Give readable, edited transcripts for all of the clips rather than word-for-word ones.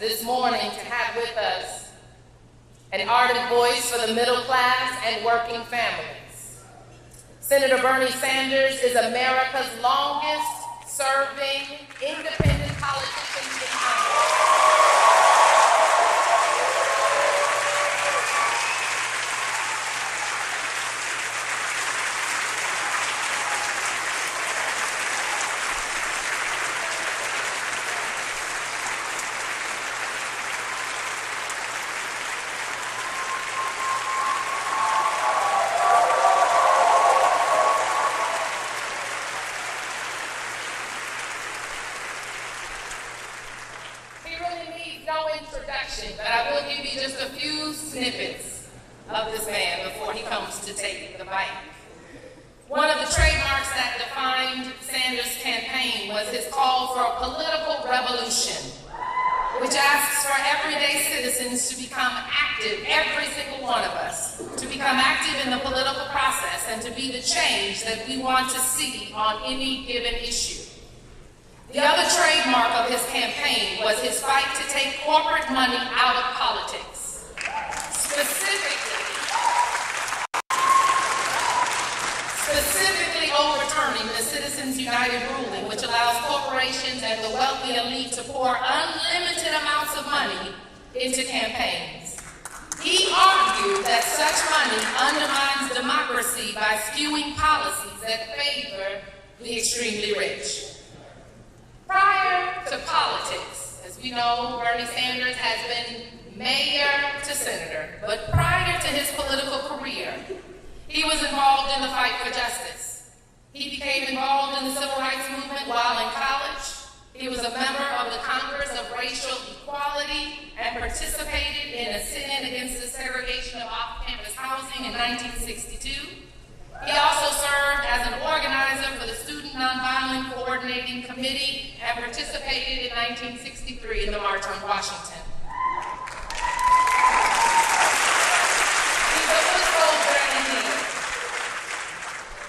this morning to have with us an ardent voice for the middle class and working families. Senator Bernie Sanders is America's longest-serving independent politician in Congress. But I will give you just a few snippets of this man before he comes to take the mic. One of the trademarks that defined Sanders' campaign was his call for a political revolution, which asks for everyday citizens to become active, every single one of us, to become active in the political process and to be the change that we want to see on any given issue. The other trademark of his campaign was his fight to take corporate money out of politics. Specifically overturning the Citizens United ruling, which allows corporations and the wealthy elite to pour unlimited amounts of money into campaigns. He argued that such money undermines democracy by skewing policies that favor the extremely rich. Prior to politics, as we know, Bernie Sanders has been mayor to senator, but prior to his political career, he was involved in the fight for justice. He became involved in the civil rights movement while in college. He was a member of the Congress of Racial Equality and participated in a sit-in against the segregation of off-campus housing in 1962. He also served as an organizer for the Student Nonviolent Coordinating Committee and participated in 1963 in the March on Washington. He's a good soldier indeed.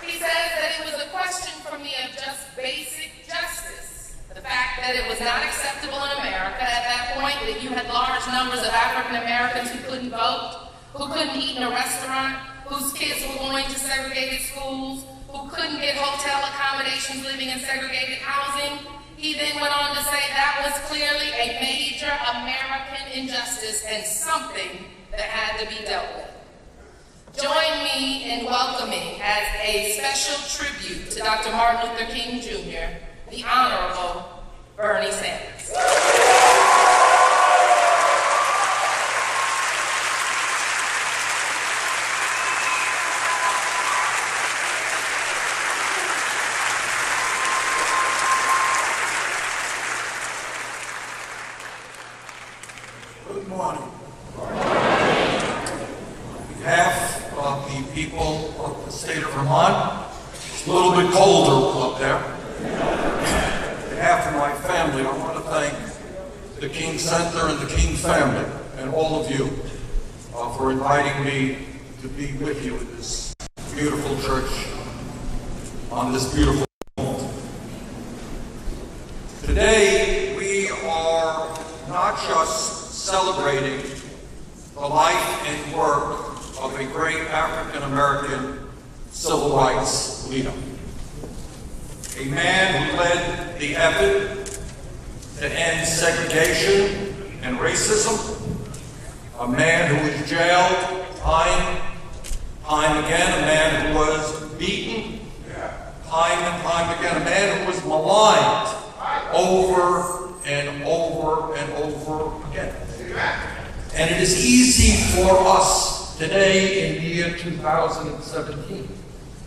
He says that it was a question for me of just basic justice. The fact that it was not acceptable in America at that point, that you had large numbers of African Americans who couldn't vote, who couldn't eat in a restaurant, whose kids were going to segregated schools, who couldn't get hotel accommodations living in segregated housing. He then went on to say that was clearly a major American injustice and something that had to be dealt with. Join me in welcoming, as a special tribute to Dr. Martin Luther King Jr., the Honorable Bernie Sanders. Good morning. On behalf of the people of the state of Vermont, it's a little bit colder up there. On behalf of my family, I want to thank the King Center and the King family and all of you for inviting me to be with you in this beautiful church on this beautiful moment. Today, we are not just celebrating the life and work of a great African-American civil rights leader. A man who led the effort to end segregation and racism. A man who was jailed time again. A man who was beaten time and time again. A man who was maligned over and over and over again. And it is easy for us today in the year 2017,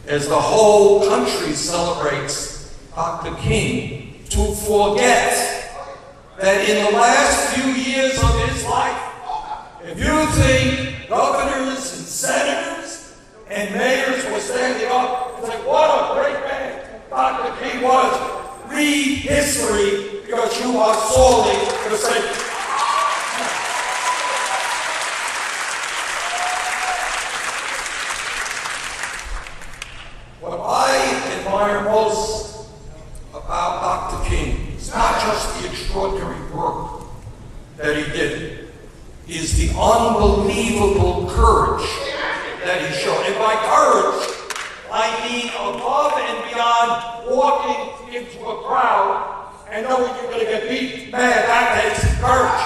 as the whole country celebrates Dr. King, to forget that in the last few years of his life, if you think governors and senators and mayors were standing up and saying, what a great man Dr. King was, read history, because you are sorely mistaken. What I admire most about Dr. King is not just the extraordinary work that he did is the unbelievable courage that he showed. And by courage, I mean above and beyond walking into a crowd and knowing you're going to get beat. Man, that takes courage.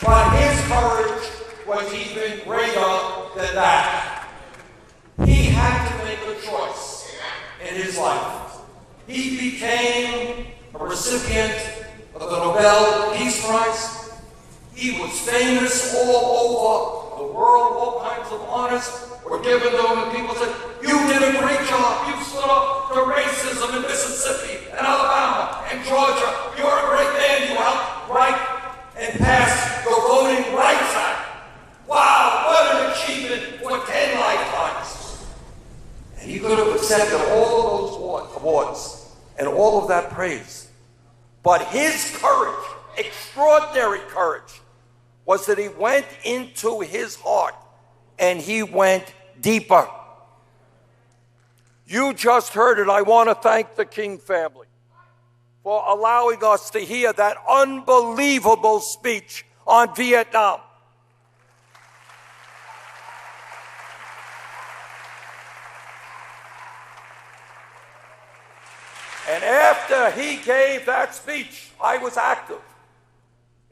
But his courage was even greater than that. He had to make a choice in his life. He became a recipient of the Nobel Peace Prize. He was famous all over the world. All kinds of honors were given to him, and people said, "You did a great job. You stood up to racism in Mississippi and Alabama and Georgia. You're a great man. You helped write and pass the Voting Rights Act. Wow, what an achievement for 10 lifetimes." And he could have accepted all of those awards and all of that praise. But his courage, extraordinary courage, was that he went into his heart and he went deeper. You just heard it. I want to thank the King family for allowing us to hear that unbelievable speech on Vietnam. And after he gave that speech, I was active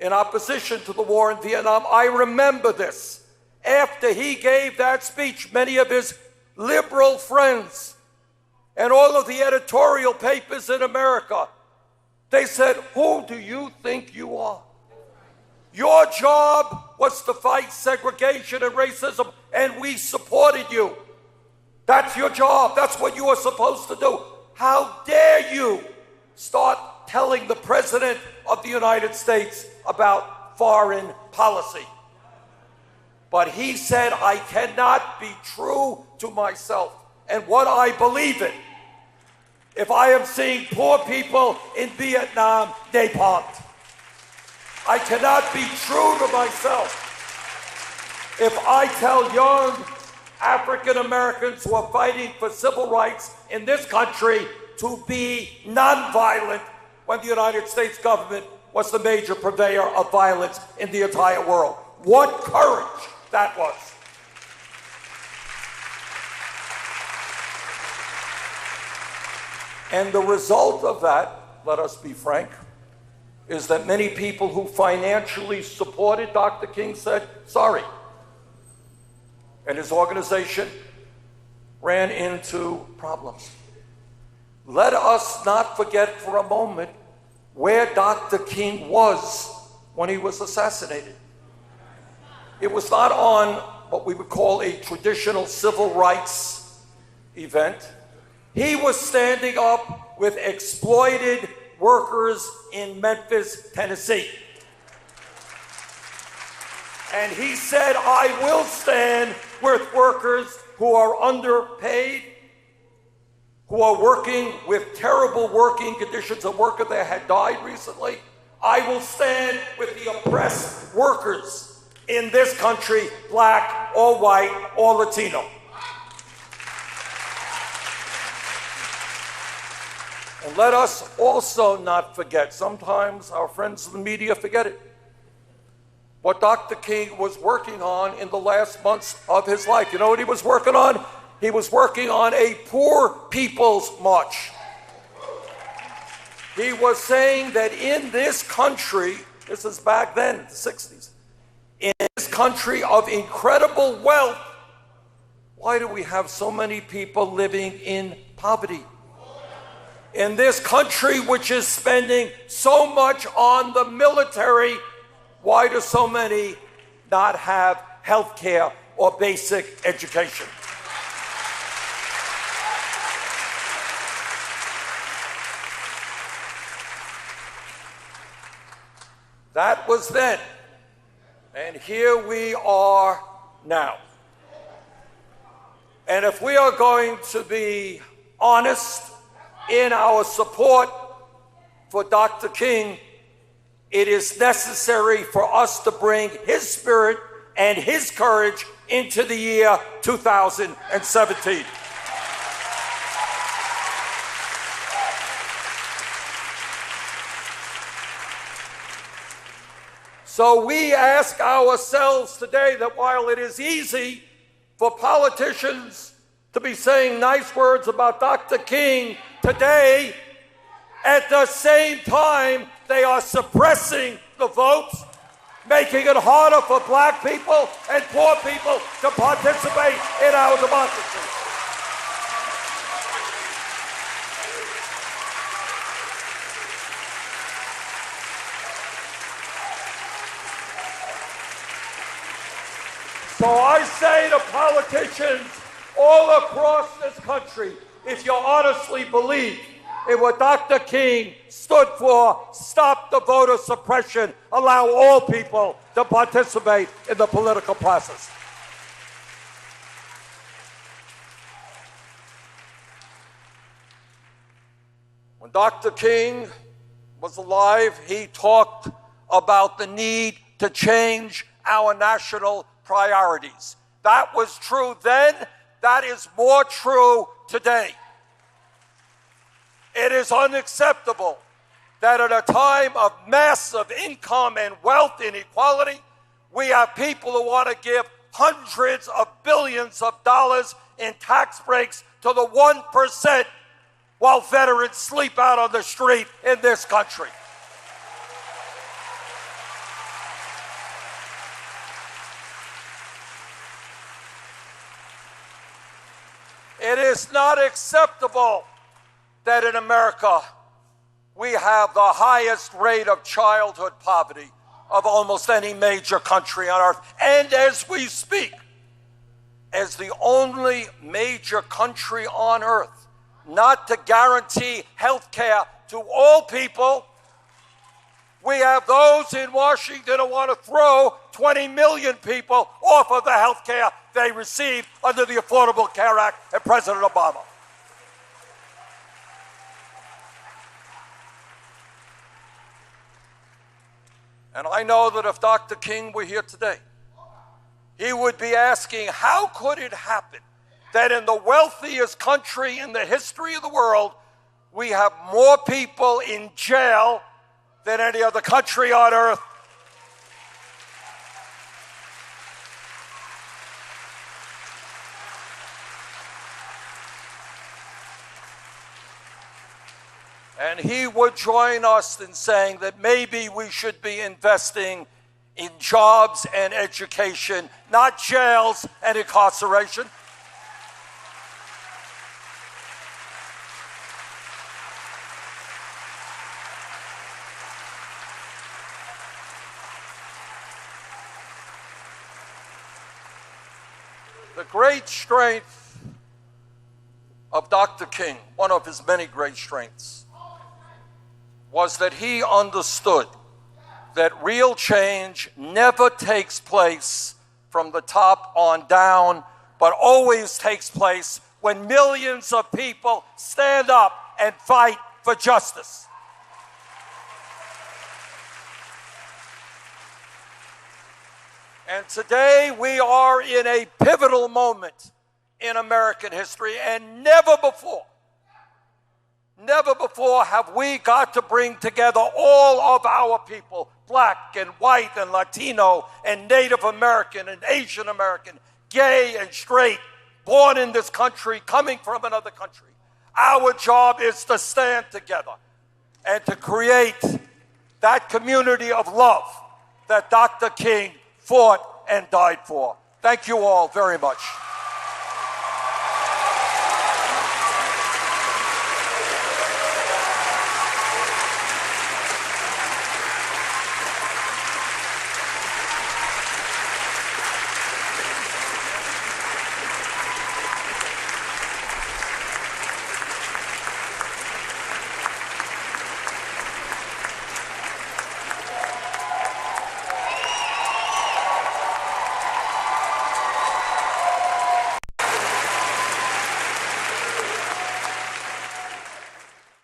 in opposition to the war in Vietnam. I remember this. After he gave that speech, many of his liberal friends and all of the editorial papers in America, they said, "Who do you think you are? Your job was to fight segregation and racism, and we supported you. That's your job. That's what you are supposed to do. How dare you start telling the President of the United States about foreign policy?" But he said, "I cannot be true to myself and what I believe in if I am seeing poor people in Vietnam napalmed. I cannot be true to myself if I tell young African Americans who are fighting for civil rights in this country to be nonviolent when the United States government was the major purveyor of violence in the entire world." What courage that was. And the result of that, let us be frank, is that many people who financially supported Dr. King said, "Sorry." And his organization ran into problems. Let us not forget for a moment where Dr. King was when he was assassinated. It was not on what we would call a traditional civil rights event. He was standing up with exploited workers in Memphis, Tennessee. And he said, "I will stand with workers who are underpaid, who are working with terrible working conditions. A worker there had died recently. I will stand with the oppressed workers in this country, black or white or Latino." And let us also not forget, sometimes our friends in the media forget it, what Dr. King was working on in the last months of his life. You know what he was working on? He was working on a poor people's march. He was saying that in this country, this is back then, the 60s, in this country of incredible wealth, why do we have so many people living in poverty? In this country which is spending so much on the military, why do so many not have health care or basic education? That was then, and here we are now. And if we are going to be honest in our support for Dr. King, it is necessary for us to bring his spirit and his courage into the year 2017. So we ask ourselves today that while it is easy for politicians to be saying nice words about Dr. King today, at the same time, they are suppressing the votes, making it harder for black people and poor people to participate in our democracy. So I say to politicians all across this country, if you honestly believe in what Dr. King stood for, stop the voter suppression, allow all people to participate in the political process. When Dr. King was alive, he talked about the need to change our national priorities. That was true then, that is more true today. It is unacceptable that at a time of massive income and wealth inequality, we have people who want to give hundreds of billions of dollars in tax breaks to the 1% while veterans sleep out on the street in this country. It is not acceptable that in America we have the highest rate of childhood poverty of almost any major country on earth. And as we speak, as the only major country on earth not to guarantee health care to all people, we have those in Washington who want to throw 20 million people off of the health care they received under the Affordable Care Act and President Obama. And I know that if Dr. King were here today, he would be asking, how could it happen that in the wealthiest country in the history of the world, we have more people in jail than any other country on earth? And he would join us in saying that maybe we should be investing in jobs and education, not jails and incarceration. The great strength of Dr. King, one of his many great strengths, was that he understood that real change never takes place from the top on down, but always takes place when millions of people stand up and fight for justice. And today we are in a pivotal moment in American history, and never before have we got to bring together all of our people, black and white and Latino and Native American and Asian American, gay and straight, born in this country, coming from another country. Our job is to stand together and to create that community of love that Dr. King fought and died for. Thank you all very much.